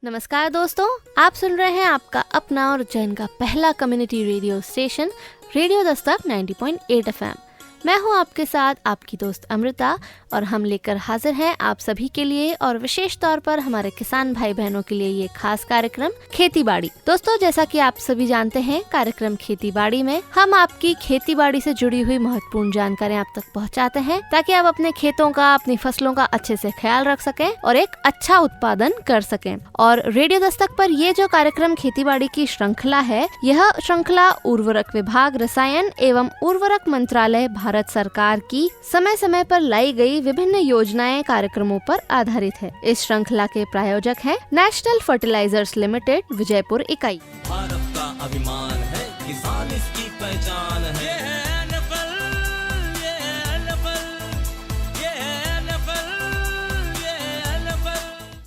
नमस्कार दोस्तों, आप सुन रहे हैं आपका अपना और उज्जैन का पहला community radio station radio Dastak 90.8 FM। मैं हूं आपके साथ आपकी दोस्त अमृता और हम लेकर हाजिर हैं आप सभी के लिए और विशेष तौर पर हमारे किसान भाई बहनों के लिए ये खास कार्यक्रम खेती बाड़ी। दोस्तों, जैसा कि आप सभी जानते हैं, कार्यक्रम खेती बाड़ी में हम आपकी खेती बाड़ी से जुड़ी हुई महत्वपूर्ण जानकारी आप तक पहुंचाते हैं ताकि आप अपने खेतों का, अपनी फसलों का अच्छे से ख्याल रख सकें और एक अच्छा उत्पादन कर सकें। और रेडियो दस्तक पर ये जो कार्यक्रम खेती बाड़ी की श्रृंखला है, यह श्रृंखला उर्वरक विभाग, रसायन एवं उर्वरक मंत्रालय भारत सरकार की समय समय पर लाई गई विभिन्न योजनाएं, कार्यक्रमों पर आधारित है। इस श्रृंखला के प्रायोजक हैं नेशनल फर्टिलाइजर्स लिमिटेड, विजयपुर इकाई। भारत का अभिमान है, किसान इसकी पहचान है।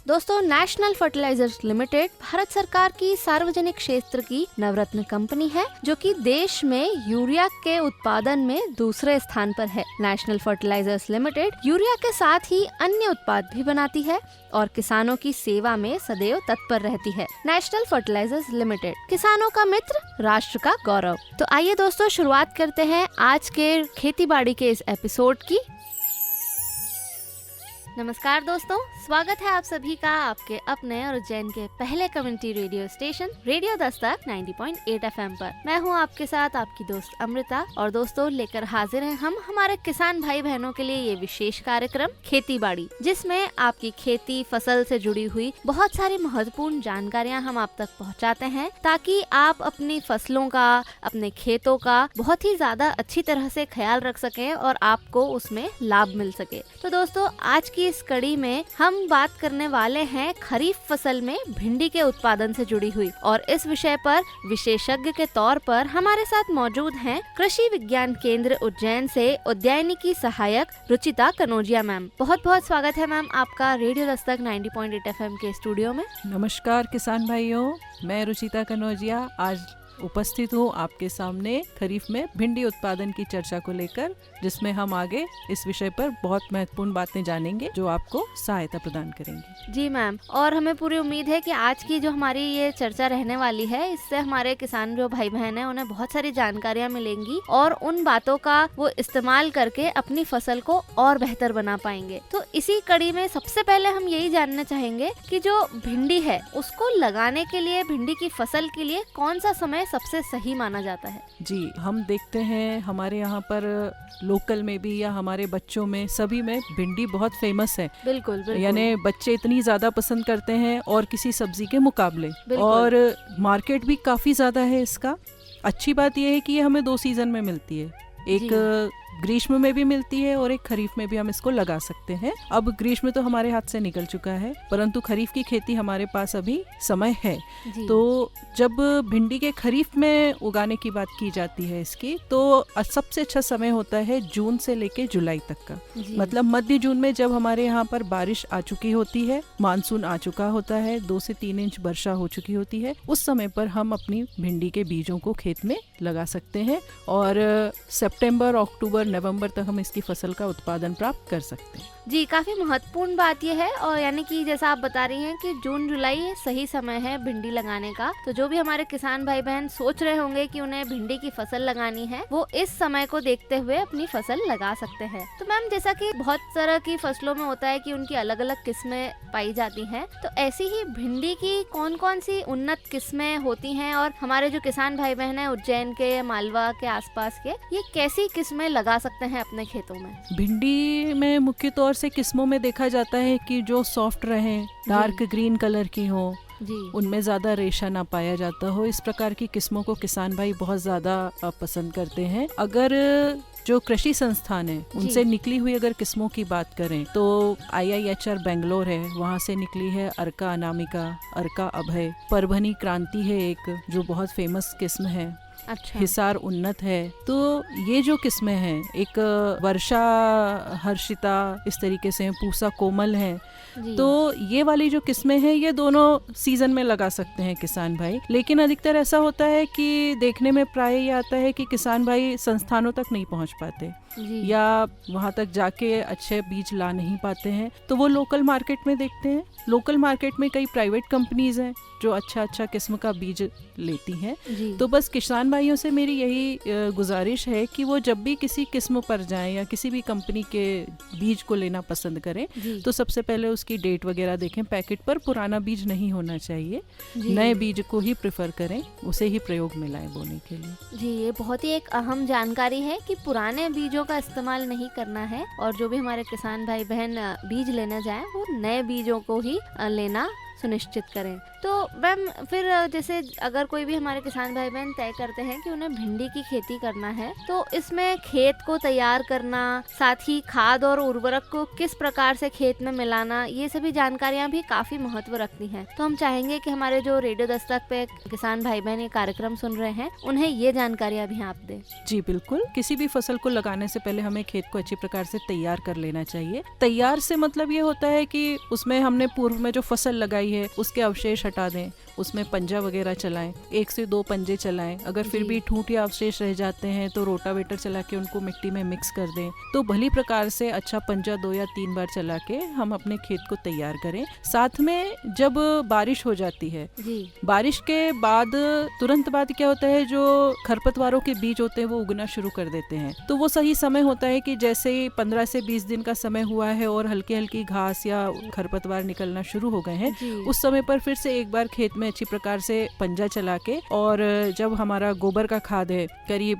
दोस्तों, नेशनल फर्टिलाइजर्स लिमिटेड भारत सरकार की सार्वजनिक क्षेत्र की नवरत्न कंपनी है जो कि देश में यूरिया के उत्पादन में दूसरे स्थान पर है। नेशनल फर्टिलाइजर्स लिमिटेड यूरिया के साथ ही अन्य उत्पाद भी बनाती है और किसानों की सेवा में सदैव तत्पर रहती है। नेशनल फर्टिलाइजर्स लिमिटेड, किसानों का मित्र, राष्ट्र का गौरव। तो आइए दोस्तों, शुरुआत करते हैं आज के खेती बाड़ी के इस एपिसोड की। नमस्कार दोस्तों, स्वागत है आप सभी का आपके अपने और उज्जैन के पहले community radio station radio Dastak 90.8 FM पर। मैं हूं आपके साथ आपकी दोस्त अमृता और दोस्तों, लेकर हाजिर हैं हम हमारे किसान भाई बहनों के लिए ये विशेष कार्यक्रम खेती बाड़ी, जिसमें आपकी खेती फसल से जुड़ी हुई बहुत सारी महत्वपूर्ण जानकारियां हम आप तक पहुंचाते हैं ताकि आप अपनी फसलों का, अपने खेतों का बहुत ही ज्यादा अच्छी तरह से ख्याल रख सकें और आपको उसमें लाभ मिल सके। तो दोस्तों, आज की इस कड़ी में हम बात करने वाले हैं खरीफ फसल में भिंडी के उत्पादन से जुड़ी हुई, और इस विषय पर विशेषज्ञ के तौर पर हमारे साथ मौजूद हैं कृषि विज्ञान केंद्र उज्जैन से उद्यानिकी सहायक रुचिता कनोजिया मैम। बहुत बहुत स्वागत है मैम आपका रेडियो दस्तक 90.8 FM के स्टूडियो में। नमस्कार किसान भाइयों, मैं रुचिता कनोजिया आज उपस्थित हूँ आपके सामने खरीफ में भिंडी उत्पादन की चर्चा को लेकर, जिसमें हम आगे इस विषय पर बहुत महत्वपूर्ण बातें जानेंगे जो आपको सहायता प्रदान करेंगे। जी मैम, और हमें पूरी उम्मीद है कि आज की जो हमारी ये चर्चा रहने वाली है, इससे हमारे किसान जो भाई बहन हैं उन्हें बहुत सारी जानकारियाँ मिलेंगी और उन बातों का वो इस्तेमाल करके अपनी फसल को और बेहतर बना पाएंगे। तो इसी कड़ी में सबसे पहले हम यही जानना चाहेंगे कि जो भिंडी है उसको लगाने के लिए, भिंडी की फसल के लिए कौन सा समय सबसे सही माना जाता है? जी, हम देखते हैं हमारे यहाँ पर लोकल में भी या हमारे बच्चों में सभी में भिंडी बहुत फेमस है। बिल्कुल, बिल्कुल। यानी बच्चे इतनी ज्यादा पसंद करते हैं और किसी सब्जी के मुकाबले, और मार्केट भी काफी ज्यादा है इसका। अच्छी बात यह है कि ये हमें 2 सीजन में मिलती है, एक ग्रीष्म में भी मिलती है और एक खरीफ में भी हम इसको लगा सकते हैं। अब ग्रीष्म तो हमारे हाथ से निकल चुका है, परंतु खरीफ की खेती हमारे पास अभी समय है। तो जब भिंडी के खरीफ में उगाने की बात की जाती है इसकी, तो सबसे अच्छा समय होता है जून से लेके जुलाई तक का। मतलब मध्य जून में जब हमारे यहाँ पर बारिश आ चुकी होती है, मानसून आ चुका होता है, 2 से 3 इंच वर्षा हो चुकी होती है, उस समय पर हम अपनी भिंडी के बीजों को खेत में लगा सकते हैं और सितंबर, अक्टूबर, नवंबर तक हम इसकी फसल का उत्पादन प्राप्त कर सकते हैं। जी, काफी महत्वपूर्ण बात यह है, और यानी कि जैसा आप बता रही हैं कि जून जुलाई सही समय है भिंडी लगाने का। तो जो भी हमारे किसान भाई बहन सोच रहे होंगे कि उन्हें भिंडी की फसल लगानी है, वो इस समय को देखते हुए अपनी फसल लगा सकते हैं। तो मैम, जैसा कि बहुत तरह की फसलों में होता है कि उनकी अलग अलग किस्में पाई जाती हैं, तो ऐसी ही भिंडी की कौन कौन सी उन्नत किस्में होती हैं और हमारे जो किसान भाई बहन है उज्जैन के, मालवा के आसपास के, ये कैसी किस्में लगा सकते हैं अपने खेतों में? भिंडी में मुख्य तौर से किस्मों में देखा जाता है कि जो सॉफ्ट रहे, डार्क ग्रीन कलर की हो, उनमें ज्यादा रेशा ना पाया जाता हो, इस प्रकार की किस्मों को किसान भाई बहुत ज्यादा पसंद करते हैं। अगर जो कृषि संस्थान है उनसे निकली हुई अगर किस्मों की बात करें तो IIHR बेंगलोर है, वहाँ से निकली है अर्का अनामिका, अर्का अभय, परभनी क्रांति है एक जो बहुत फेमस किस्म है। अच्छा। हिसार उन्नत है। तो ये जो किस्में हैं, एक वर्षा हर्षिता इस तरीके से, पूसा कोमल है, तो ये वाली जो किस्में हैं ये दोनों सीजन में लगा सकते हैं किसान भाई। लेकिन अधिकतर ऐसा होता है कि देखने में प्राय ये आता है कि किसान भाई संस्थानों तक नहीं पहुंच पाते। जी। या वहाँ तक जाके अच्छे बीज ला नहीं पाते हैं तो वो लोकल मार्केट में देखते हैं। लोकल मार्केट में कई प्राइवेट कंपनीज हैं जो अच्छा किस्म का बीज लेती हैं। जी। तो बस किसान भाइयों से मेरी यही गुजारिश है कि वो जब भी किसी किस्म पर जाएं या किसी भी कंपनी के बीज को लेना पसंद करें जी। तो सबसे पहले उसकी डेट वगैरह देखें। पैकेट पर पुराना बीज नहीं होना चाहिए, जी। नए बीज को ही प्रेफर करें, उसे ही प्रयोग में लाएं बोने के लिए। जी, ये बहुत ही एक अहम जानकारी है कि पुराने बीजों का इस्तेमाल नहीं करना है और जो भी हमारे किसान भाई बहन बीज लेना जाए वो नए बीजों को ही लेना सुनिश्चित करें। तो मैम फिर जैसे अगर कोई भी हमारे किसान भाई बहन तय करते हैं कि उन्हें भिंडी की खेती करना है तो इसमें खेत को तैयार करना, साथ ही खाद और उर्वरक को किस प्रकार से खेत में मिलाना, ये सभी जानकारियां भी काफी महत्व रखती हैं। तो हम चाहेंगे कि हमारे जो रेडियो दस्तक पे किसान भाई बहन ये कार्यक्रम सुन रहे हैं उन्हें ये जानकारियां भी आप दें। जी बिल्कुल, किसी भी फसल को लगाने से पहले हमें खेत को अच्छी प्रकार से तैयार कर लेना चाहिए। तैयार से मतलब ये होता है कि उसमें हमने पूर्व में जो फसल लगाई है उसके अवशेष हटा दें, उसमें पंजा वगैरह चलाएं, 1 से 2 पंजे चलाएं। अगर फिर भी ठूंठ या अवशेष रह जाते हैं तो रोटावेटर चला के उनको मिट्टी में मिक्स कर दें। तो भली प्रकार से अच्छा पंजा 2 या 3 बार चला के हम अपने खेत को तैयार करें। साथ में जब बारिश हो जाती है, जी। बारिश के बाद तुरंत बाद क्या होता है, जो खरपतवारों के बीज होते हैं वो उगना शुरू कर देते हैं। तो वो सही समय होता है कि जैसे ही 15 से 20 दिन का समय हुआ है और हल्की हल्की घास या खरपतवार निकलना शुरू हो गए हैं, उस समय पर फिर से एक बार खेत में अच्छी प्रकार से पंजा चला के, और जब हमारा गोबर का खाद है करीब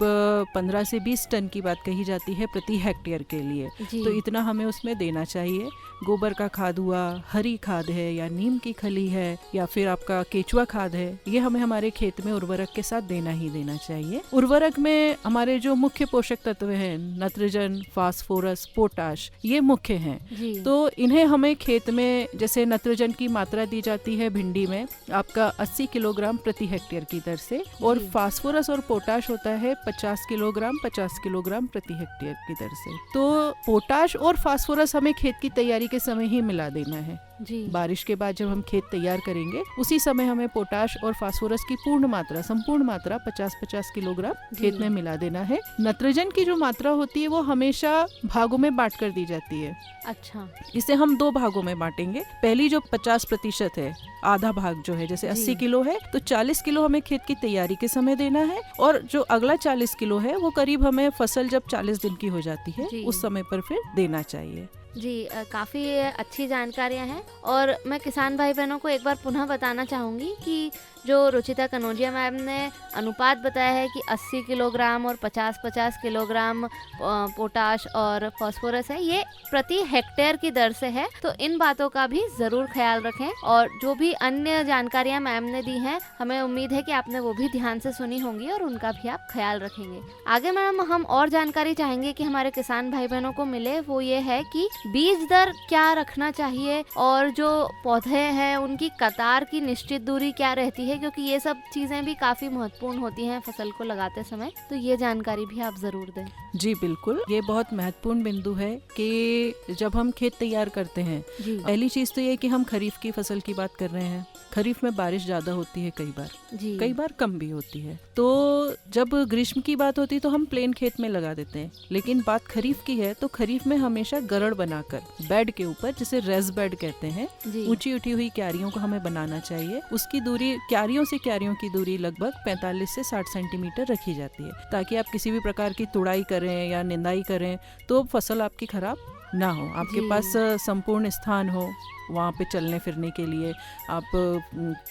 15 से 20 टन की बात कही जाती है प्रति हेक्टेयर के लिए, तो इतना हमें उसमें देना चाहिए। गोबर का खाद हुआ, हरी खाद है या नीम की खली है या फिर आपका केचुआ खाद है, ये हमें हमारे खेत में उर्वरक के साथ देना ही देना चाहिए। उर्वरक में हमारे जो मुख्य पोषक तत्व हैं, नाइट्रोजन, फास्फोरस, पोटाश, ये मुख्य हैं। तो इन्हें हमें खेत में, जैसे नाइट्रोजन की मात्रा दी जाती है भिंडी में आपका 80 किलोग्राम प्रति हेक्टेयर की दर से, और फास्फोरस और पोटाश होता है 50 किलोग्राम प्रति हेक्टेयर की दर से। तो पोटाश और फास्फोरस हमें खेत की तैयारी के समय ही मिला देना है। जी। बारिश के बाद जब हम खेत तैयार करेंगे उसी समय हमें पोटाश और फास्फोरस की संपूर्ण मात्रा 50-50 किलोग्राम खेत में मिला देना है। नाइट्रोजन की जो मात्रा होती है वो हमेशा भागों में बांट कर दी जाती है। अच्छा। इसे हम 2 भागों में बांटेंगे। पहली जो 50% है, आधा भाग जो है, जैसे 80 किलो है तो 40 किलो हमें खेत की तैयारी के समय देना है, और जो अगला 40 किलो है वो करीब हमें फसल जब 40 दिन की हो जाती है उस समय पर फिर देना चाहिए। जी, काफ़ी अच्छी जानकारियां हैं। और मैं किसान भाई बहनों को एक बार पुनः बताना चाहूँगी कि जो रुचिता कनौजिया मैम ने अनुपात बताया है कि 80 किलोग्राम और 50-50 किलोग्राम पोटाश और फास्फोरस है, ये प्रति हेक्टेयर की दर से है। तो इन बातों का भी ज़रूर ख्याल रखें, और जो भी अन्य जानकारियां मैम ने दी हैं हमें उम्मीद है कि आपने वो भी ध्यान से सुनी होंगी और उनका भी आप ख्याल रखेंगे। आगे मैम हम और जानकारी चाहेंगे कि हमारे किसान भाई बहनों को मिले, वो ये है कि बीज दर क्या रखना चाहिए और जो पौधे हैं उनकी कतार की निश्चित दूरी क्या रहती है, क्योंकि ये सब चीजें भी काफी महत्वपूर्ण होती हैं फसल को लगाते समय। तो ये जानकारी भी आप जरूर दें। जी बिल्कुल, ये बहुत महत्वपूर्ण बिंदु है कि जब हम खेत तैयार करते हैं, पहली चीज तो ये कि हम खरीफ की फसल की बात कर रहे हैं। खरीफ में बारिश ज्यादा होती है, कई बार कम भी होती है। तो जब ग्रीष्म की बात होती है तो हम प्लेन खेत में लगा देते हैं, लेकिन बात खरीफ की है तो खरीफ में हमेशा गरड़ बनाकर बेड के ऊपर, जिसे रेस बेड कहते हैं, ऊंची उठी हुई क्यारियों को हमें बनाना चाहिए। उसकी दूरी, क्यारियों से क्यारियों की दूरी लगभग 45 से 60 सेंटीमीटर रखी जाती है, ताकि आप किसी भी प्रकार की तुड़ाई करें या निंदाई करें तो फसल आपकी खराब ना हो, आपके पास संपूर्ण स्थान हो वहाँ पे चलने फिरने के लिए। आप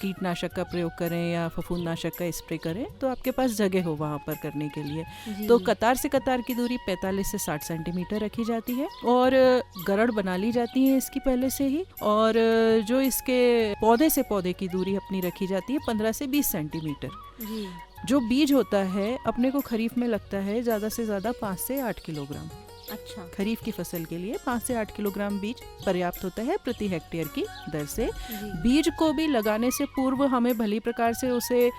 कीटनाशक का प्रयोग करें या फफूंदनाशक का स्प्रे करें तो आपके पास जगह हो वहाँ पर करने के लिए। तो कतार से कतार की दूरी 45 से 60 सेंटीमीटर रखी जाती है, और गरड़ बना ली जाती है इसकी पहले से ही। और जो इसके पौधे से पौधे की दूरी अपनी रखी जाती है 15 से 20 सेंटीमीटर। जो बीज होता है अपने को खरीफ में लगता है ज्यादा से ज्यादा 5 से 8 किलोग्राम। अच्छा। खरीफ की फसल के लिए 5 से 8 किलोग्राम बीज पर्याप्त होता है प्रति हेक्टेयर की दर से। बीज को भी लगाने से पूर्व हमें भली प्रकार से उसे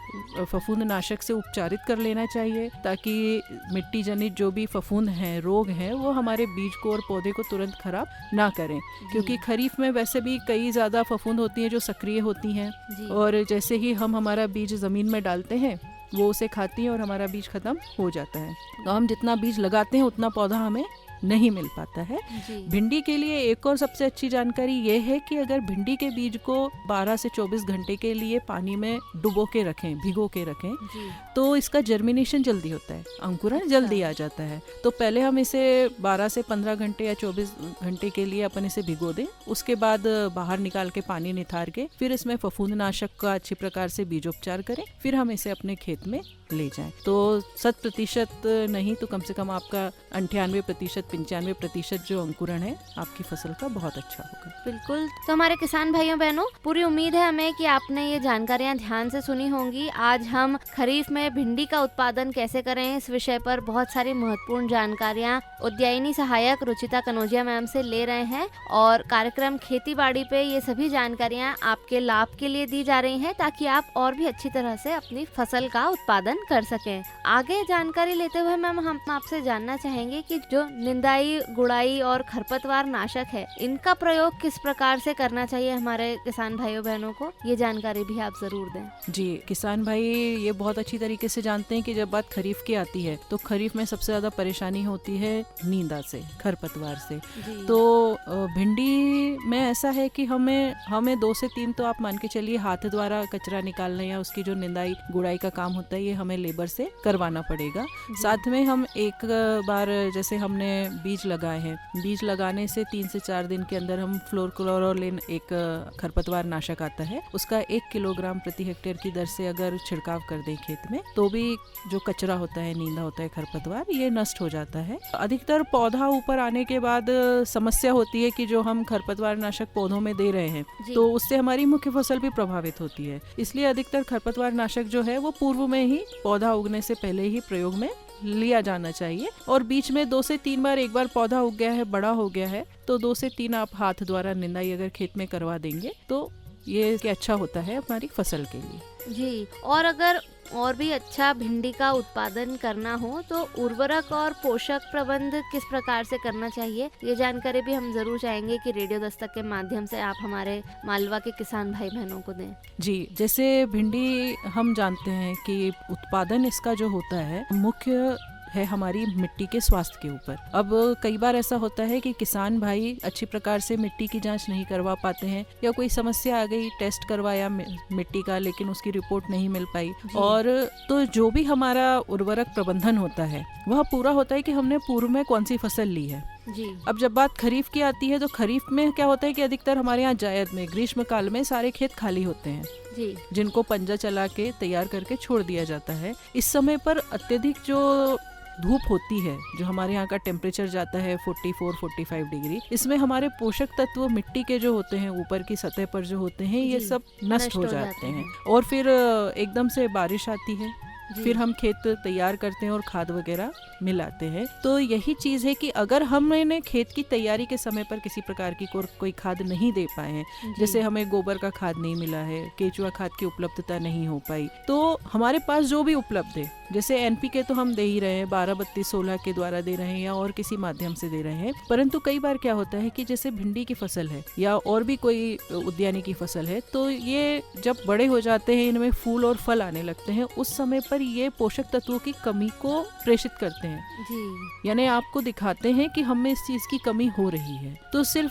फफूंदनाशक से उपचारित कर लेना चाहिए, ताकि मिट्टी जनित जो भी फफूंद हैं, रोग हैं, वो हमारे बीज को और पौधे को तुरंत खराब ना करें। क्योंकि खरीफ में वैसे भी कई ज्यादा फफूंद होती हैं जो सक्रिय होती हैं, और जैसे ही हम हमारा बीज जमीन में डालते हैं वो उसे खाती हैं और हमारा बीज खत्म हो जाता है। तो हम जितना बीज लगाते हैं उतना पौधा हमें नहीं मिल पाता है। जी। भिंडी के लिए एक और सबसे अच्छी जानकारी ये है कि अगर भिंडी के बीज को 12 से 24 घंटे के लिए पानी में डुबो के रखें, भिगो के रखें, जी। तो इसका जर्मिनेशन जल्दी होता है, अंकुरण अच्छा। जल्दी आ जाता है। तो पहले हम इसे 12 से 15 घंटे या 24 घंटे के लिए अपन इसे भिगो दें, उसके बाद बाहर निकाल के पानी निथार के फिर इसमें फफूंदनाशक का अच्छी प्रकार से बीजोपचार करें, फिर हम इसे अपने खेत में ले जाएं। तो 100% नहीं तो कम से कम आपका 98% 95% जो अंकुरण है आपकी फसल का बहुत अच्छा होगा। बिल्कुल। तो हमारे किसान भाइयों बहनों, पूरी उम्मीद है हमें कि आपने ये जानकारियां ध्यान से सुनी होंगी। आज हम खरीफ में भिंडी का उत्पादन कैसे करें इस विषय पर बहुत सारी महत्वपूर्ण जानकारियां उद्यायनी सहायक रुचिता कनौजिया मैम से ले रहे हैं और कार्यक्रम खेती बाड़ी पे ये सभी जानकारियां आपके लाभ के लिए दी जा रही हैं ताकि आप और भी अच्छी तरह से अपनी फसल का उत्पादन कर सकें। आगे जानकारी लेते हुए मैम हम आपसे जानना चाहेंगे कि जो निंदाई, गुड़ाई और खरपतवार नाशक है, इनका प्रयोग किस प्रकार से करना चाहिए हमारे किसान भाइयों बहनों को, ये जानकारी भी आप जरूर दें। जी, किसान भाई ये बहुत अच्छी तरीके से जानते हैं कि जब बात खरीफ की आती है तो खरीफ में सबसे ज्यादा परेशानी होती है नींदा से, खरपतवार से। तो भिंडी में ऐसा है कि हमें 2 से 3 तो आप मान के चलिए हाथ द्वारा कचरा निकालना या उसकी जो निंदाई गुड़ाई का काम होता है ये हमें लेबर से करवाना पड़ेगा। साथ में हम एक बार जैसे हमने बीज लगाए हैं, बीज लगाने से 3 से 4 दिन के अंदर हम फ्लोरक्लोरोलिन एक खरपतवार नाशक आता है, उसका 1 किलोग्राम प्रति हेक्टेयर की दर से अगर छिड़काव कर दें खेत में तो भी जो कचरा होता है, नींदा होता है, खरपतवार, ये नष्ट हो जाता है। अधिकतर पौधा ऊपर आने के बाद समस्या होती है कि जो हम खरपतवार नाशक पौधों में दे रहे हैं तो उससे हमारी मुख्य फसल भी प्रभावित होती है। इसलिए अधिकतर खरपतवार नाशक जो है वो पूर्व में ही पौधा उगने से पहले ही प्रयोग में लिया जाना चाहिए और बीच में 2 से 3 बार, एक बार पौधा उग गया है, बड़ा हो गया है तो 2 से 3 आप हाथ द्वारा निंदाई अगर खेत में करवा देंगे तो ये अच्छा होता है हमारी फसल के लिए। जी, और अगर और भी अच्छा भिंडी का उत्पादन करना हो तो उर्वरक और पोषक प्रबंध किस प्रकार से करना चाहिए, ये जानकारी भी हम जरूर चाहेंगे कि रेडियो दस्तक के माध्यम से आप हमारे मालवा के किसान भाई बहनों को दें। जी, जैसे भिंडी हम जानते हैं कि उत्पादन इसका जो होता है मुख्य है हमारी मिट्टी के स्वास्थ्य के ऊपर। अब कई बार ऐसा होता है कि किसान भाई अच्छी प्रकार से मिट्टी की जांच नहीं करवा पाते हैं या कोई समस्या आ गई, टेस्ट करवाया मिट्टी का लेकिन उसकी रिपोर्ट नहीं मिल पाई, और तो जो भी हमारा उर्वरक प्रबंधन होता है वह पूरा होता है कि हमने पूर्व में कौन सी फसल ली है। जी। अब जब बात खरीफ की आती है तो खरीफ में क्या होता है कि अधिकतर हमारे यहाँ जायद में ग्रीष्म काल में सारे खेत खाली होते हैं जी, जिनको पंजा चला के तैयार करके छोड़ दिया जाता है। इस समय पर अत्यधिक जो धूप होती है, जो हमारे यहाँ का टेम्परेचर जाता है 44-45 डिग्री, इसमें हमारे पोषक तत्व मिट्टी के जो होते हैं ऊपर की सतह पर जो होते हैं ये सब नष्ट हो जाते हैं और फिर एकदम से बारिश आती है, फिर हम खेत तैयार करते हैं और खाद वगैरह मिलाते हैं। तो यही चीज है कि अगर हमने खेत की तैयारी के समय पर किसी प्रकार की कोई खाद नहीं दे पाए हैं, जैसे हमें गोबर का खाद नहीं मिला है, केचुआ खाद की उपलब्धता नहीं हो पाई, तो हमारे पास जो भी उपलब्ध है, जैसे एनपीके तो हम दे ही रहे हैं, 12-32-16 के द्वारा दे रहे हैं या और किसी माध्यम से दे रहे हैं, परंतु कई बार क्या होता है कि जैसे भिंडी की फसल है या और भी कोई उद्यानी की फसल है तो ये जब बड़े हो जाते हैं, इनमें फूल और फल आने लगते हैं, उस समय पर ये पोषक तत्वों की कमी को प्रेषित करते हैं जी। यानी आपको दिखाते हैं कि हमें इस चीज की कमी हो रही है। तो सिर्फ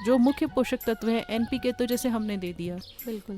जो मुख्य पोषक तत्व है एनपीके तो जैसे हमने दे दिया,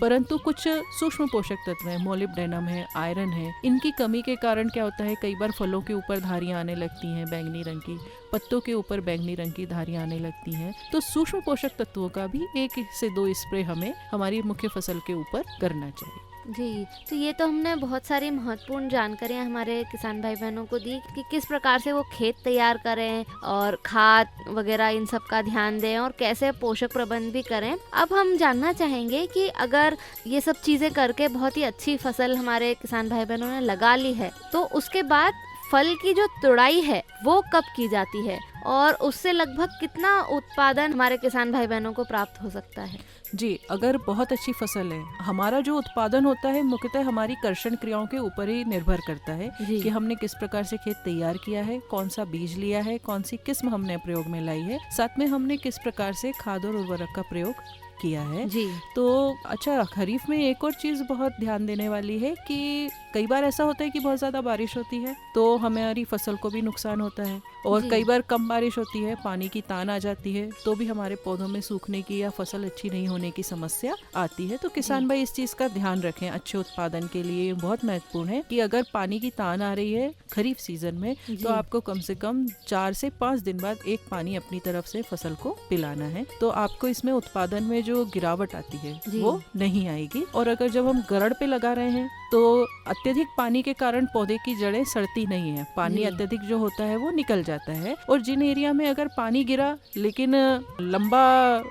परंतु कुछ सूक्ष्म पोषक तत्व है, मोलिब्डेनम है, आयरन है, इनकी कमी के कारण क्या होता है कई बार फलों के ऊपर धारियां आने लगती हैं बैंगनी रंग की, पत्तों के ऊपर बैंगनी रंग की धारियां आने लगती हैं। तो सूक्ष्म पोषक तत्वों का भी 1 से 2 स्प्रे हमें हमारी मुख्य फसल के ऊपर करना चाहिए जी। तो ये तो हमने बहुत सारी महत्वपूर्ण जानकारियां हमारे किसान भाई बहनों को दी कि किस प्रकार से वो खेत तैयार करें और खाद वगैरह इन सब का ध्यान दें और कैसे पोषक प्रबंध भी करें। अब हम जानना चाहेंगे कि अगर ये सब चीजें करके बहुत ही अच्छी फसल हमारे किसान भाई बहनों ने लगा ली है तो उसके बाद फल की जो तुड़ाई है वो कब की जाती है और उससे लगभग कितना उत्पादन हमारे किसान भाई बहनों को प्राप्त हो सकता है? जी, अगर बहुत अच्छी फसल है, हमारा जो उत्पादन होता है मुख्यतः हमारी कर्षण क्रियाओं के ऊपर ही निर्भर करता है कि हमने किस प्रकार से खेत तैयार किया है, कौन सा बीज लिया है, कौन सी किस्म हमने प्रयोग में लाई है, साथ में हमने किस प्रकार से खाद और उर्वरक का प्रयोग किया है। जी तो अच्छा, खरीफ में एक और चीज बहुत ध्यान देने वाली है कि कई बार ऐसा होता है कि बहुत ज्यादा बारिश होती है तो हमारी फसल को भी नुकसान होता है, और जी। कई बार कम बारिश होती है, पानी की तान आ जाती है तो भी हमारे पौधों में सूखने की या फसल अच्छी नहीं होने की समस्या आती है। तो किसान जी। भाई इस चीज का ध्यान रखें, अच्छे उत्पादन के लिए बहुत महत्वपूर्ण है कि अगर पानी की तान आ रही है खरीफ सीजन में जी। तो आपको कम से कम 4 से 5 दिन बाद एक पानी अपनी तरफ से फसल को पिलाना है। तो आपको इसमें उत्पादन में जो गिरावट आती है जी। वो नहीं आएगी। और अगर जब हम गरड़ पे लगा रहे हैं तो अत्यधिक पानी के कारण पौधे की जड़ें सड़ती नहीं है, पानी जी। अत्यधिक जो होता है वो निकल जाता है। और जिन एरिया में अगर पानी गिरा लेकिन लंबा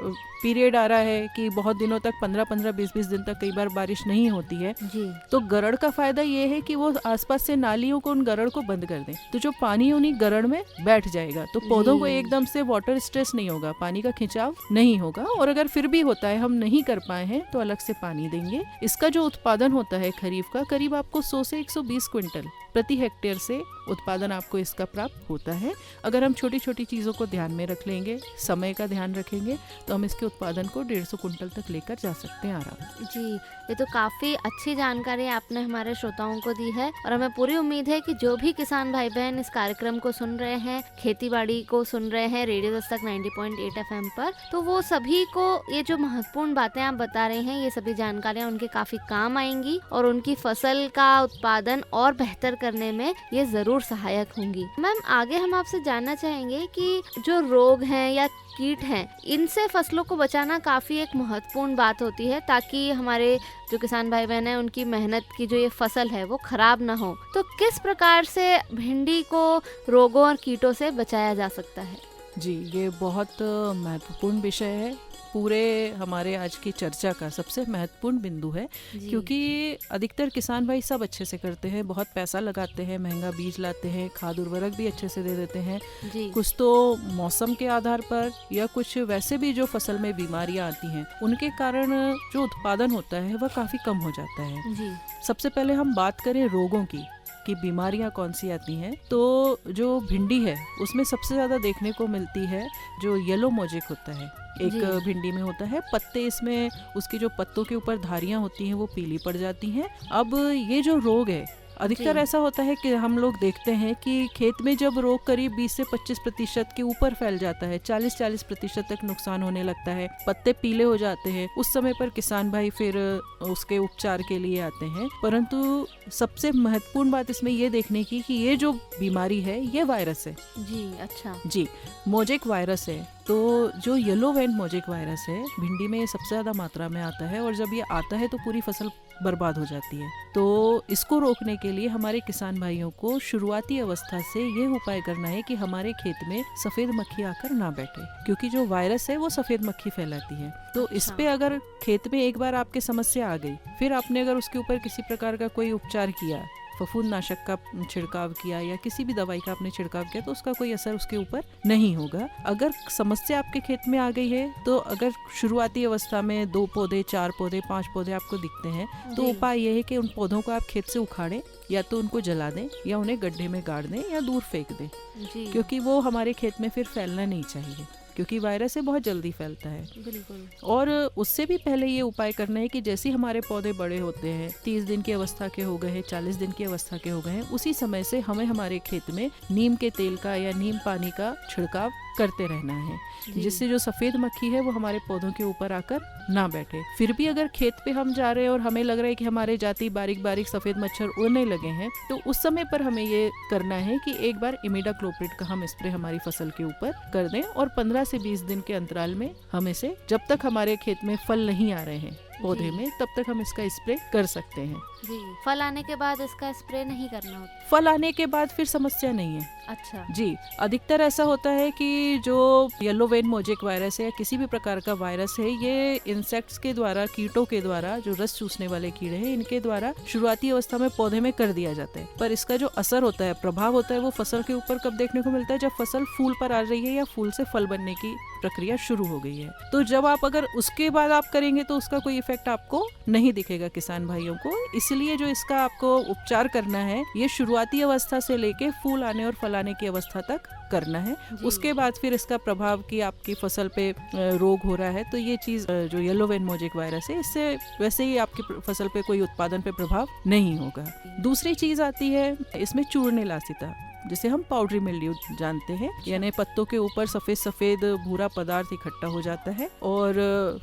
पीरियड आ रहा है कि बहुत दिनों तक 15-15, 20-20 दिन तक कई बार बारिश नहीं होती है, जी तो गरड़ का फायदा ये है कि वो आसपास से नालियों को, उन गरड़ को बंद कर दें तो जो पानी उन्हीं गरड़ में बैठ जाएगा, तो पौधों को जी। एकदम से वाटर स्ट्रेस नहीं होगा, पानी का खिंचाव नहीं होगा। और अगर फिर भी होता है, हम नहीं कर पाए हैं, तो अलग से पानी देंगे। इसका जो उत्पादन होता है खरीफ का, करीब आपको 100 से 120 क्विंटल प्रति हेक्टेयर से उत्पादन आपको इसका प्राप्त होता है। अगर हम छोटी छोटी चीजों को ध्यान में रख लेंगे, समय का ध्यान रखेंगे, तो हम इसके उत्पादन को 150 कुंटल तक लेकर जा सकते हैं आराम से। जी, ये तो काफ़ी अच्छी जानकारी आपने हमारे श्रोताओं को दी है, और हमें पूरी उम्मीद है कि जो भी किसान भाई बहन इस कार्यक्रम को सुन रहे हैं, खेती बाड़ी को सुन रहे हैं रेडियो दस्तक 90.8 FM पर, तो वो सभी को ये जो महत्वपूर्ण बातें आप बता रहे हैं, ये सभी जानकारियाँ उनके काफ़ी काम आएंगी और उनकी फसल का उत्पादन और बेहतर करने में ये ज़रूर सहायक होंगी। मैम, आगे हम आपसे जानना चाहेंगे कि जो रोग हैं या कीट हैं, इनसे फसलों को बचाना काफ़ी एक महत्वपूर्ण बात होती है, ताकि हमारे जो किसान भाई बहन हैं उनकी मेहनत की जो ये फसल है वो खराब ना हो। तो किस प्रकार से भिंडी को रोगों और कीटों से बचाया जा सकता है? जी, ये बहुत महत्वपूर्ण विषय है, पूरे हमारे आज की चर्चा का सबसे महत्वपूर्ण बिंदु है। जी। क्योंकि अधिकतर किसान भाई सब अच्छे से करते हैं, बहुत पैसा लगाते हैं, महंगा बीज लाते हैं, खाद उर्वरक भी अच्छे से दे देते हैं, जी कुछ तो मौसम के आधार पर या कुछ वैसे भी जो फसल में बीमारियां आती हैं उनके कारण जो उत्पादन होता है वह काफी कम हो जाता है। जी सबसे पहले हम बात करें रोगों की कि बीमारियां कौन सी आती हैं, तो जो भिंडी है उसमें सबसे ज्यादा देखने को मिलती है जो येलो मोजेक होता है। एक जी। भिंडी में होता है, पत्ते इसमें, उसकी जो पत्तों के ऊपर धारियां होती हैं वो पीली पड़ जाती हैं। अब ये जो रोग है, अधिकतर जी। ऐसा होता है कि हम लोग देखते हैं कि खेत में जब रोग करीब 20 से 25% के ऊपर फैल जाता है, 40-40% तक नुकसान होने लगता है, पत्ते पीले हो जाते हैं, उस समय पर किसान भाई फिर उसके उपचार के लिए आते हैं। परंतु सबसे महत्वपूर्ण बात इसमें ये देखने की कि ये जो बीमारी है ये वायरस है। जी अच्छा। जी, मोजेक वायरस है। तो जो येलो वेन मोजेक वायरस है, भिंडी में सबसे ज्यादा मात्रा में आता है, और जब ये आता है तो पूरी फसल बर्बाद हो जाती है। तो इसको रोकने के लिए हमारे किसान भाइयों को शुरुआती अवस्था से ये उपाय करना है कि हमारे खेत में सफेद मक्खी आकर ना बैठे, क्योंकि जो वायरस है वो सफेद मक्खी फैलाती है। तो इस पे अगर खेत में एक बार आपके समस्या आ गई, फिर आपने अगर उसके ऊपर किसी प्रकार का कोई उपचार किया, फफूंदनाशक का छिड़काव किया या किसी भी दवाई का आपने छिड़काव किया, तो उसका कोई असर उसके ऊपर नहीं होगा। अगर समस्या आपके खेत में आ गई है, तो अगर शुरुआती अवस्था में 2 पौधे, 4 पौधे, 5 पौधे आपको दिखते हैं, तो जी। उपाय ये है कि उन पौधों को आप खेत से उखाड़ें, या तो उनको जला दें या उन्हें गड्ढे में गाड़ दें या दूर फेंक दें, जी क्योंकि वो हमारे खेत में फिर फैलना नहीं चाहिए, क्योंकि वायरस से बहुत जल्दी फैलता है। बिल्कुल। और उससे भी पहले ये उपाय करना है कि जैसे ही हमारे पौधे बड़े होते हैं, 30 दिन की अवस्था के हो गए हैं, 40 दिन की अवस्था के हो गए हैं, उसी समय से हमें हमारे खेत में नीम के तेल का या नीम पानी का छिड़काव करते रहना है, जी। जिससे जो सफेद मक्खी है वो हमारे पौधों के ऊपर आकर ना बैठे। फिर भी अगर खेत पे हम जा रहे हैं और हमें लग रहा है कि हमारे जाती बारीक बारीक सफेद मच्छर उड़ने लगे हैं, तो उस समय पर हमें ये करना है कि एक बार इमिडाक्लोप्रिड का हम स्प्रे हमारी फसल के ऊपर कर दें, और 15 से 20 दिन के अंतराल में हम इसे, जब तक हमारे खेत में फल नहीं आ रहे हैं पौधे जी। में, तब तक हम इसका स्प्रे कर सकते हैं। जी, फल आने के बाद इसका स्प्रे नहीं करना होता? फल आने के बाद फिर समस्या नहीं है। अच्छा। जी, अधिकतर ऐसा होता है कि जो येलो वेन मोजेक वायरस है या किसी भी प्रकार का वायरस है, ये इंसेक्ट्स के द्वारा, कीटों के द्वारा, जो रस चूसने वाले कीड़े हैं, इनके द्वारा शुरुआती अवस्था में पौधे में कर दिया जाता है। पर इसका जो असर होता है, प्रभाव होता है, वो फसल के ऊपर कब देखने को मिलता है? जब फसल फूल पर आ रही है या फूल से फल बनने की प्रक्रिया शुरू हो गई है। तो जब आप अगर उसके बाद आप करेंगे तो उसका कोई इफेक्ट आपको नहीं दिखेगा किसान भाइयों को। इसलिए जो इसका आपको उपचार करना है ये शुरुआती अवस्था से लेके फूल आने और फल आने की अवस्था तक करना है। उसके बाद फिर इसका प्रभाव कि आपकी फसल पे रोग हो रहा है तो ये चीज जो येलो वेन मोजेक वायरस है इससे वैसे ही आपकी फसल पे कोई उत्पादन पे प्रभाव नहीं होगा। दूसरी चीज आती है इसमें चूर्ण लासिता, जिसे हम पाउडरी मिल्ड्यू जानते हैं, यानी पत्तों के ऊपर सफेद सफेद भूरा पदार्थ इकट्ठा हो जाता है और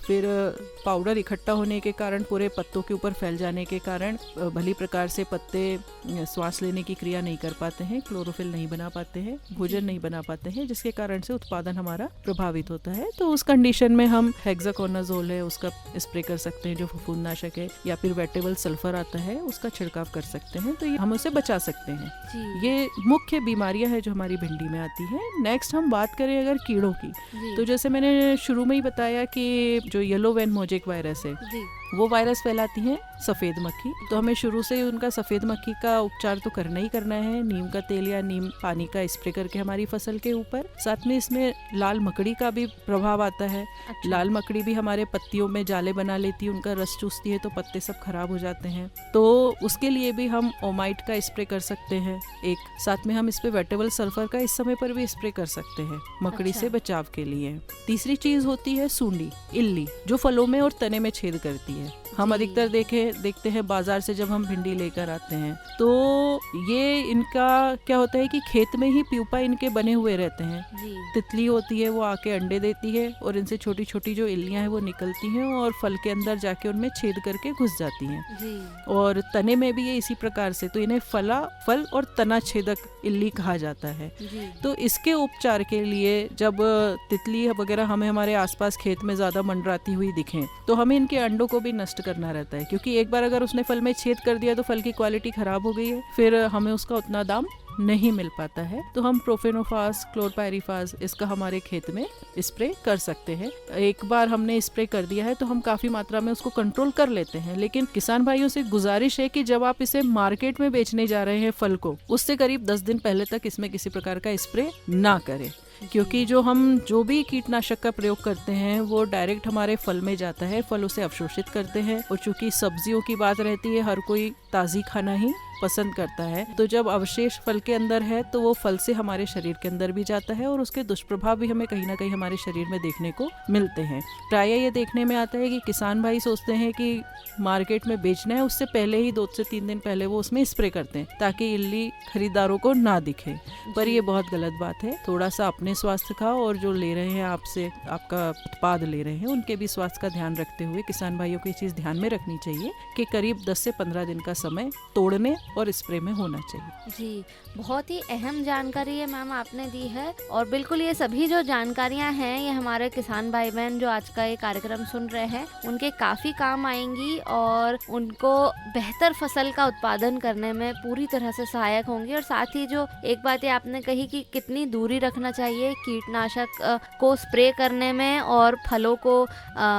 फिर पाउडर इकट्ठा होने के कारण पूरे पत्तों के ऊपर फैल जाने के कारण भली प्रकार से पत्ते श्वास लेने की क्रिया नहीं कर पाते हैं, क्लोरोफिल नहीं बना पाते हैं, भोजन नहीं बना पाते हैं, जिसके कारण से उत्पादन हमारा प्रभावित होता है। तो उस कंडीशन में हम हेक्साकोनाजोल है उसका स्प्रे कर सकते हैं जो फफूंदनाशक है, या फिर वेटेबल सल्फर आता है उसका छिड़काव कर सकते हैं, तो ये हम उसे बचा सकते हैं। ये मुख्य बीमारियां है जो हमारी भिंडी में आती है। नेक्स्ट हम बात करें अगर कीड़ों की, तो जैसे मैंने शुरू में ही बताया कि जो येलो वेन मोजेक वायरस है वो वायरस फैलाती है सफेद मक्खी। तो हमें शुरू से उनका सफेद मक्खी का उपचार तो करना ही करना है, नीम का तेल या नीम पानी का स्प्रे करके हमारी फसल के ऊपर। साथ में इसमें लाल मकड़ी का भी प्रभाव आता है। अच्छा। लाल मकड़ी भी हमारे पत्तियों में जाले बना लेती है, उनका रस चूसती है तो पत्ते सब खराब हो जाते हैं, तो उसके लिए भी हम ओमाइट का स्प्रे कर सकते हैं एक। साथ में हम इस पे वेटेबल सल्फर का इस समय पर भी स्प्रे कर सकते हैं मकड़ी से बचाव के लिए। तीसरी चीज होती है सूंडी, इल्ली, जो फलों में और तने में छेद करती है। हम अधिकतर देखते हैं बाजार से जब हम भिंडी लेकर आते हैं तो ये इनका क्या होता है कि खेत में ही प्यूपा इनके बने हुए रहते हैं। तितली होती है वो आके अंडे देती है और इनसे छोटी छोटी जो इल्लियां हैं वो निकलती हैं और फल के अंदर जाके उनमें छेद करके घुस जाती हैं। और तने में भी ये इसी प्रकार से, तो इन्हें फल और तना छेदक इल्ली कहा जाता है। तो इसके उपचार के लिए जब तितली वगैरह हमें हमारे आसपास खेत में ज्यादा मंडराती हुई दिखें तो हमें इनके अंडों को भी नष्ट करना रहता है, क्योंकि एक बार अगर उसने फल में छेद कर दिया तो फल की क्वालिटी खराब हो गई है, फिर हमें उसका उतना दाम नहीं मिल पाता है। तो हम प्रोफेनोफास, क्लोरपायरीफास इसका हमारे खेत में स्प्रे कर सकते हैं। एक बार हमने स्प्रे कर दिया है तो हम काफी मात्रा में उसको कंट्रोल कर लेते हैं, लेकिन किसान भाइयों से गुजारिश है कि जब आप इसे मार्केट में बेचने जा रहे हैं फल को, उससे करीब 10 दिन पहले तक इसमें किसी प्रकार का स्प्रे ना करें, क्योंकि जो भी कीटनाशक का प्रयोग करते हैं वो डायरेक्ट हमारे फल में जाता है, फल उसे अवशोषित करते हैं। और चूंकि सब्जियों की बात रहती है, हर कोई ताजी खाना ही पसंद करता है, तो जब अवशेष फल के अंदर है तो वो फल से हमारे शरीर के अंदर भी जाता है और उसके दुष्प्रभाव भी हमें कहीं ना कहीं हमारे शरीर में देखने को मिलते हैं। प्राय ये देखने में आता है कि किसान भाई सोचते हैं कि मार्केट में बेचना है, उससे पहले ही 2 से 3 दिन पहले वो उसमें स्प्रे करते हैं ताकि इल्ली खरीदारों को ना दिखे, पर ये बहुत गलत बात है। थोड़ा सा अपने स्वास्थ्य का और जो ले रहे हैं आपसे, आपका उत्पाद ले रहे हैं, उनके भी स्वास्थ्य का ध्यान रखते हुए किसान भाइयों को ये चीज ध्यान में रखनी चाहिए कि करीब 10 से 15 दिन का समय तोड़ने और स्प्रे में होना चाहिए। जी, बहुत ही अहम जानकारी है मैम आपने दी है, और बिल्कुल ये सभी जो जानकारियां हैं ये हमारे किसान भाई बहन जो आज का ये कार्यक्रम सुन रहे हैं उनके काफी काम आएंगी और उनको बेहतर फसल का उत्पादन करने में पूरी तरह से सहायक होंगी। और साथ ही जो एक बात ये आपने कही कि कितनी दूरी रखना चाहिए कीटनाशक को स्प्रे करने में और फलों को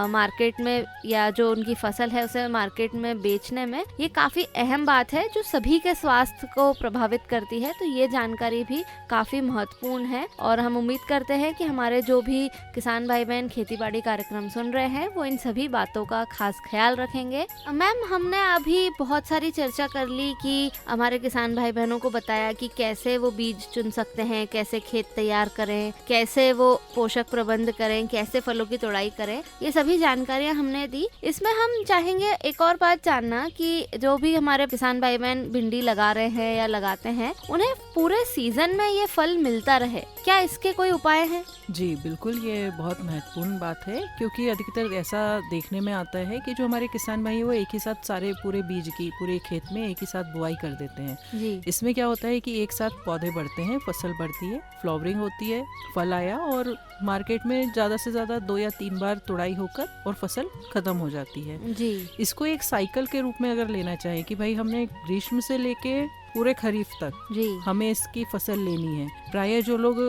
मार्केट में या जो उनकी फसल है उसे मार्केट में बेचने में, ये काफी अहम बात है जो सभी के स्वास्थ्य को प्रभावित करती है। तो ये जानकारी भी काफी महत्वपूर्ण है और हम उम्मीद करते हैं कि हमारे जो भी किसान भाई बहन खेतीबाड़ी कार्यक्रम सुन रहे हैं वो इन सभी बातों का खास ख्याल रखेंगे। मैम, हमने अभी बहुत सारी चर्चा कर ली कि हमारे किसान भाई बहनों को बताया कि कैसे वो बीज चुन सकते हैं, कैसे खेत तैयार करें, कैसे वो पोषक प्रबंध करें, कैसे फलों की तोड़ाई करें, ये सभी जानकारियां हमने दी। इसमें हम चाहेंगे एक और बात जानना कि जो भी हमारे किसान भाई बहन भिंडी लगा रहे हैं या लगाते हैं, उन्हें पूरे सीजन में ये फल मिलता रहे, क्या इसके कोई उपाय हैं? जी बिल्कुल, ये बहुत महत्वपूर्ण बात है, क्योंकि अधिकतर ऐसा देखने में आता है कि जो हमारे किसान भाई वो एक ही साथ सारे पूरे बीज की पूरे खेत में एक ही साथ बुआई कर देते हैं। जी। इसमें क्या होता है कि एक साथ पौधे बढ़ते हैं, फसल बढ़ती है, फ्लावरिंग होती है, फल आया और मार्केट में ज्यादा से ज्यादा 2 या 3 बार तुड़ाई होकर और फसल खत्म हो जाती है। जी। इसको एक साइकिल के रूप में अगर लेना चाहें कि भाई हमने ग्रीष्म से लेके पूरे खरीफ तक जी हमें इसकी फसल लेनी है। प्रायः जो लोग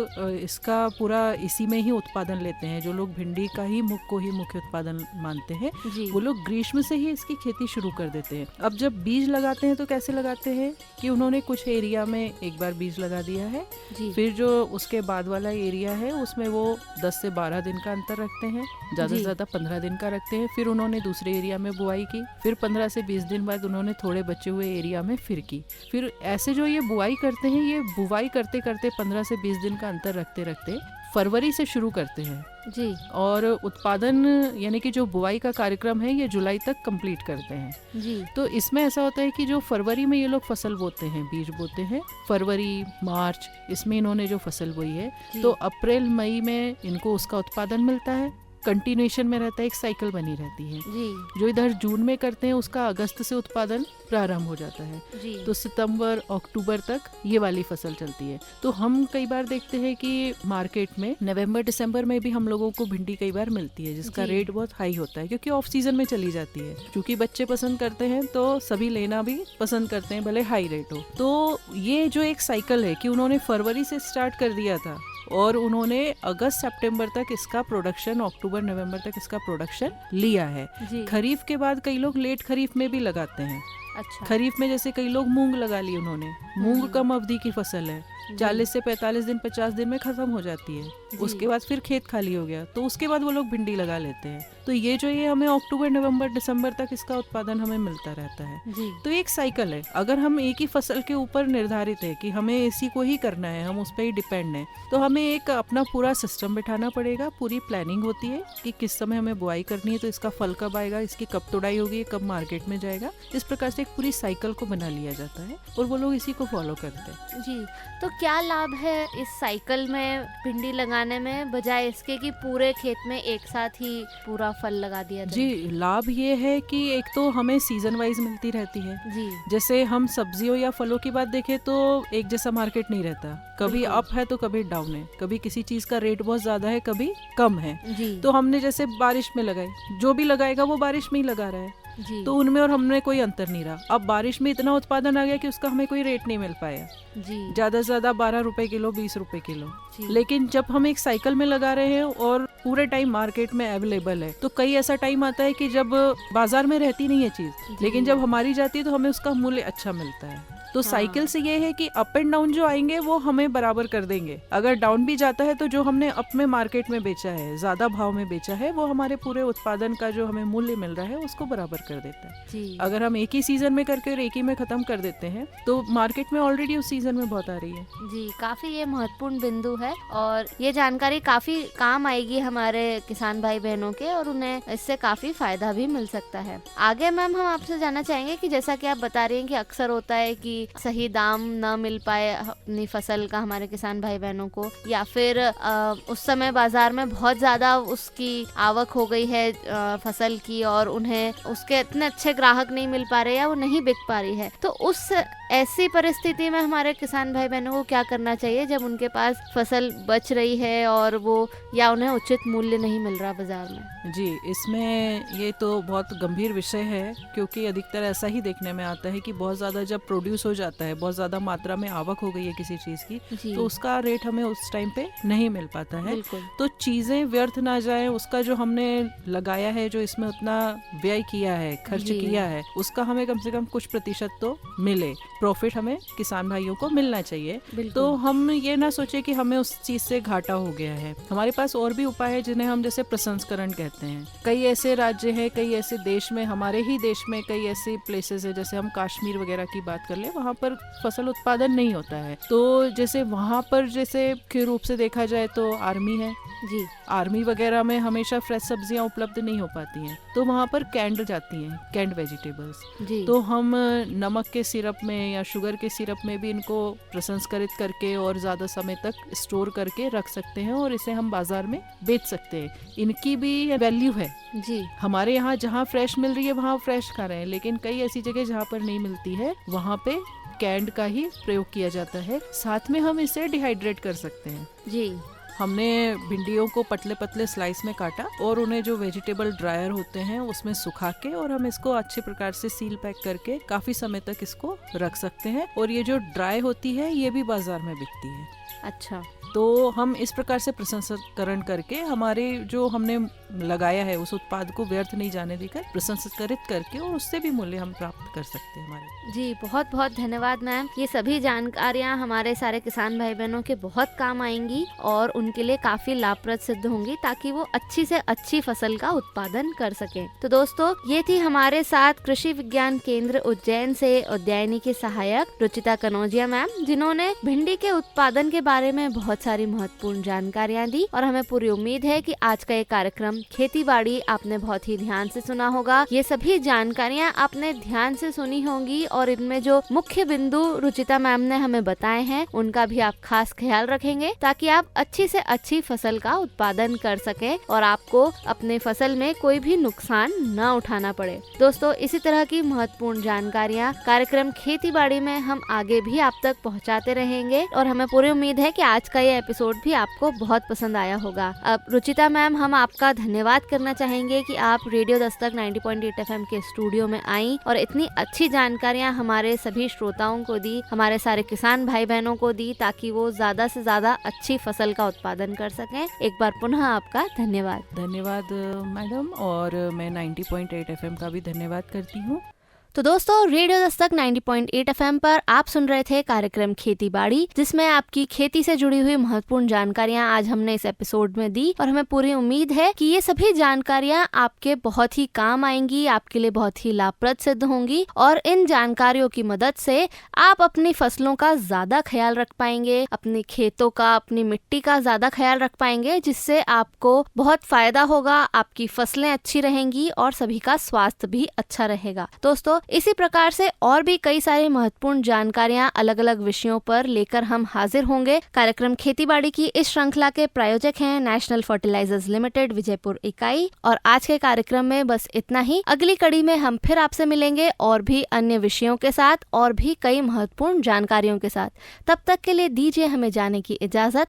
इसका पूरा इसी में ही उत्पादन लेते हैं, जो लोग भिंडी का ही मुख्य उत्पादन मानते हैं, जी वो लोग ग्रीष्म से ही इसकी खेती शुरू कर देते हैं। अब जब बीज लगाते हैं तो कैसे लगाते हैं कि उन्होंने कुछ एरिया में एक बार बीज लगा दिया है, जी फिर जो उसके बाद वाला एरिया है उसमें वो 10 से 12 दिन का अंतर रखते हैं, ज्यादा से जी। ज्यादा 15 दिन का रखते हैं। फिर उन्होंने दूसरे एरिया में बुआई की, फिर 15 से 20 दिन बाद उन्होंने थोड़े बचे हुए एरिया में फिर की। फिर ऐसे जो ये बुआई करते हैं, ये बुआई करते करते 15 से 20 दिन का अंतर रखते रखते फरवरी से शुरू करते हैं जी और उत्पादन यानी कि जो बुआई का कार्यक्रम है ये जुलाई तक कंप्लीट करते हैं। जी तो इसमें ऐसा होता है कि जो फरवरी में ये लोग फसल बोते हैं, बीज बोते हैं, फरवरी मार्च इसमें इन्होंने जो फसल बोई है, जी। तो अप्रैल मई में इनको उसका उत्पादन मिलता है, कंटिन्यूएशन में रहता है, एक साइकिल बनी रहती है। जी जो इधर जून में करते हैं उसका अगस्त से उत्पादन प्रारंभ हो जाता है, जी तो सितंबर अक्टूबर तक ये वाली फसल चलती है। तो हम कई बार देखते हैं कि मार्केट में नवंबर दिसंबर में भी हम लोगों को भिंडी कई बार मिलती है जिसका जी। रेट बहुत हाई होता है, क्योंकि ऑफ सीजन में चली जाती है। क्योंकि बच्चे पसंद करते हैं तो सभी लेना भी पसंद करते हैं, भले हाई रेट हो। तो ये जो एक साइकिल है कि उन्होंने फरवरी से स्टार्ट कर दिया था और उन्होंने अगस्त सितंबर तक इसका प्रोडक्शन, अक्टूबर नवंबर तक इसका प्रोडक्शन लिया है। जी खरीफ के बाद कई लोग लेट खरीफ में भी लगाते हैं। अच्छा खरीफ में जैसे कई लोग मूंग लगा ली उन्होंने, मूंग कम अवधि की फसल है, जी। 40 से 45 दिन 50 दिन में खत्म हो जाती है, जी। उसके बाद फिर खेत खाली हो गया तो उसके बाद वो लोग भिंडी लगा लेते हैं। तो ये जो ये हमें अक्टूबर नवंबर दिसंबर तक इसका उत्पादन हमें मिलता रहता है। जी तो एक साइकिल है। अगर हम एक ही फसल के ऊपर निर्धारित है कि हमें इसी को ही करना है, हम उस पर ही डिपेंड है, तो हमें एक अपना पूरा सिस्टम बिठाना पड़ेगा, पूरी प्लानिंग होती है कि किस समय हमें बुआई करनी है, तो इसका फल कब आएगा, इसकी कब तुड़ाई होगी, कब मार्केट में जाएगा। इस प्रकार से एक पूरी साइकिल को बना लिया जाता है और वो लोग इसी को फॉलो करते हैं। जी तो क्या लाभ है इस साइकिल में भिंडी लगाने में, बजाय इसके कि पूरे खेत में एक साथ ही पूरा फल लगा दिया जाए? जी, लाभ ये है कि एक तो हमें सीजन वाइज मिलती रहती है। जी जैसे हम सब्जियों या फलों की बात देखें तो एक जैसा मार्केट नहीं रहता, कभी बिल्कुल। अप है तो कभी डाउन है, कभी किसी चीज का रेट बहुत ज्यादा है, कभी कम है। जी तो हमने जैसे बारिश में लगाई, जो भी लगाएगा वो बारिश में ही लगा रहा है, जी तो उनमें और हमने कोई अंतर नहीं रहा। अब बारिश में इतना उत्पादन आ गया कि उसका हमें कोई रेट नहीं मिल पाया, जी ज्यादा से ज्यादा 12 रुपए किलो, 20 रुपए किलो। जी लेकिन जब हम एक साइकिल में लगा रहे हैं और पूरे टाइम मार्केट में अवेलेबल है, तो कई ऐसा टाइम आता है कि जब बाजार में रहती नहीं है चीज, जी। लेकिन जब हमारी जाती है तो हमें उसका मूल्य अच्छा मिलता है। तो हाँ। साइकिल से ये है कि अप एंड डाउन जो आएंगे वो हमें बराबर कर देंगे। अगर डाउन भी जाता है तो जो हमने अप में मार्केट में बेचा है, ज्यादा भाव में बेचा है, वो हमारे पूरे उत्पादन का जो हमें मूल्य मिल रहा है उसको बराबर कर देता है। जी अगर हम एक ही सीजन में करके और एक ही में खत्म कर देते हैं तो मार्केट में ऑलरेडी उस सीजन में बहुत आ रही है। जी काफी ये महत्वपूर्ण बिंदु है और ये जानकारी काफी काम आएगी हमारे किसान भाई बहनों के, और उन्हें इससे काफी फायदा भी मिल सकता है। आगे मैम हम आपसे जानना चाहेंगे कि जैसा कि आप बता रही हैं कि अक्सर होता है कि सही दाम न मिल पाए अपनी फसल का हमारे किसान भाई बहनों को, या फिर उस समय बाजार में बहुत ज्यादा उसकी आवक हो गई है फसल की और उन्हें उसके इतने अच्छे ग्राहक नहीं मिल पा रहे या वो नहीं बिक पा रही है। तो उस ऐसी परिस्थिति में हमारे किसान भाई बहनों को क्या करना चाहिए जब उनके पास फसल बच रही है और वो या उन्हें उचित मूल्य नहीं मिल रहा बाजार में? जी, इसमें ये तो बहुत गंभीर विषय है, क्योंकि अधिकतर ऐसा ही देखने में आता है कि बहुत ज़्यादा जब प्रोड्यूस हो जाता है, बहुत ज़्यादा मात्रा में आवक हो गई है किसी चीज़ की, जी तो उसका रेट हमें उस टाइम पे नहीं मिल पाता है। बिल्कुल तो चीज़ें व्यर्थ ना जाए, उसका जो हमने लगाया है, जो इसमें उतना व्यय किया है, खर्च जी। किया है, उसका हमें कम से कम कुछ प्रतिशत तो मिले, प्रॉफिट हमें किसान भाइयों को मिलना चाहिए। बिल्कुल तो हम ये ना सोचे कि हमें उस चीज से घाटा हो गया है। हमारे पास और भी उपाय है जिन्हें हम जैसे प्रसंस्करण कहते हैं। कई ऐसे राज्य हैं, कई ऐसे देश में, हमारे ही देश में कई ऐसे प्लेसेस है, जैसे हम कश्मीर वगैरह की बात कर ले, वहाँ पर फसल उत्पादन नहीं होता है। तो जैसे वहाँ पर जैसे मुख्य रूप से देखा जाए तो आर्मी है, जी आर्मी वगैरह में हमेशा फ्रेश सब्जियां उपलब्ध नहीं हो पाती हैं, तो वहाँ पर कैंड जाती हैं, कैंड वेजिटेबल्स। जी तो हम नमक के सिरप में या शुगर के सिरप में भी इनको प्रसंस्करित करके और ज़्यादा समय तक स्टोर करके रख सकते हैं और इसे हम बाजार में बेच सकते हैं। इनकी भी वैल्यू है। जी हमारे यहाँ जहाँ फ्रेश मिल रही है वहाँ फ्रेश खा रहे हैं, लेकिन कई ऐसी जगह जहाँ पर नहीं मिलती है वहाँ पे कैंड का ही प्रयोग किया जाता है। साथ में हम इसे डिहाइड्रेट कर सकते हैं। जी हमने भिंडियों को पतले पतले स्लाइस में काटा और उन्हें जो वेजिटेबल ड्रायर होते हैं उसमें सुखा के और हम इसको अच्छे प्रकार से सील पैक करके काफी समय तक इसको रख सकते हैं। और ये जो ड्राई होती है ये भी बाजार में बिकती है। अच्छा, तो हम इस प्रकार से प्रसंस्करण करके हमारे जो हमने लगाया है उस उत्पाद को व्यर्थ नहीं जाने देकर प्रसंस्कृत करके और उससे भी मूल्य हम प्राप्त कर सकते हैं हमारे। जी बहुत बहुत धन्यवाद मैम। ये सभी जानकारियाँ हमारे सारे किसान भाई बहनों के बहुत काम आएंगी और उनके लिए काफी लाभप्रद सिद्ध होंगी ताकि वो अच्छी से अच्छी फसल का उत्पादन कर सके। तो दोस्तों, ये थी हमारे साथ कृषि विज्ञान केंद्र उज्जैन से उद्यानी की सहायक रुचिता कनौजिया मैम, जिन्होंने भिंडी के उत्पादन के बारे में बहुत सारी महत्वपूर्ण जानकारियाँ दी। और हमें पूरी उम्मीद है कि आज का ये कार्यक्रम खेती बाड़ी आपने बहुत ही ध्यान से सुना होगा। ये सभी जानकारियाँ आपने ध्यान से सुनी होंगी और इनमें जो मुख्य बिंदु रुचिता मैम ने हमें बताए हैं उनका भी आप खास ख्याल रखेंगे ताकि आप अच्छी से अच्छी फसल का उत्पादन कर सके और आपको अपने फसल में कोई भी नुकसान न उठाना पड़े। दोस्तों, इसी तरह की महत्वपूर्ण जानकारियाँ कार्यक्रम खेती बाड़ी में हम आगे भी आप तक पहुँचाते रहेंगे और हमें पूरी उम्मीद है कि आज का ये एपिसोड भी आपको बहुत पसंद आया होगा। अब रुचिता मैम, हम आपका धन्यवाद करना चाहेंगे कि आप रेडियो दस्तक 90.8 FM के स्टूडियो में आई और इतनी अच्छी जानकारियां हमारे सभी श्रोताओं को दी, हमारे सारे किसान भाई बहनों को दी ताकि वो ज्यादा से ज्यादा अच्छी फसल का उत्पादन कर सकें। एक बार पुनः आपका धन्यवाद। धन्यवाद मैडम, और मैं 90.8 FM का भी धन्यवाद करती हूँ। तो दोस्तों, रेडियो दस्तक 90.8 FM पर आप सुन रहे थे कार्यक्रम खेती बाड़ी, जिसमें आपकी खेती से जुड़ी हुई महत्वपूर्ण जानकारियां आज हमने इस एपिसोड में दी और हमें पूरी उम्मीद है कि ये सभी जानकारियां आपके बहुत ही काम आएंगी, आपके लिए बहुत ही लाभप्रद सिद्ध होंगी और इन जानकारियों की मदद से आप अपनी फसलों का ज्यादा ख्याल रख पाएंगे, अपने खेतों का, अपनी मिट्टी का ज्यादा ख्याल रख पाएंगे, जिससे आपको बहुत फायदा होगा, आपकी फसलें अच्छी रहेंगी और सभी का स्वास्थ्य भी अच्छा रहेगा। दोस्तों, इसी प्रकार से और भी कई सारी महत्वपूर्ण जानकारियां अलग अलग विषयों पर लेकर हम हाजिर होंगे। कार्यक्रम खेतीबाड़ी की इस श्रृंखला के प्रायोजक हैं नेशनल फर्टिलाइजर्स लिमिटेड विजयपुर इकाई। और आज के कार्यक्रम में बस इतना ही। अगली कड़ी में हम फिर आपसे मिलेंगे और भी अन्य विषयों के साथ और भी कई महत्वपूर्ण जानकारियों के साथ। तब तक के लिए दीजिए हमें जाने की इजाजत।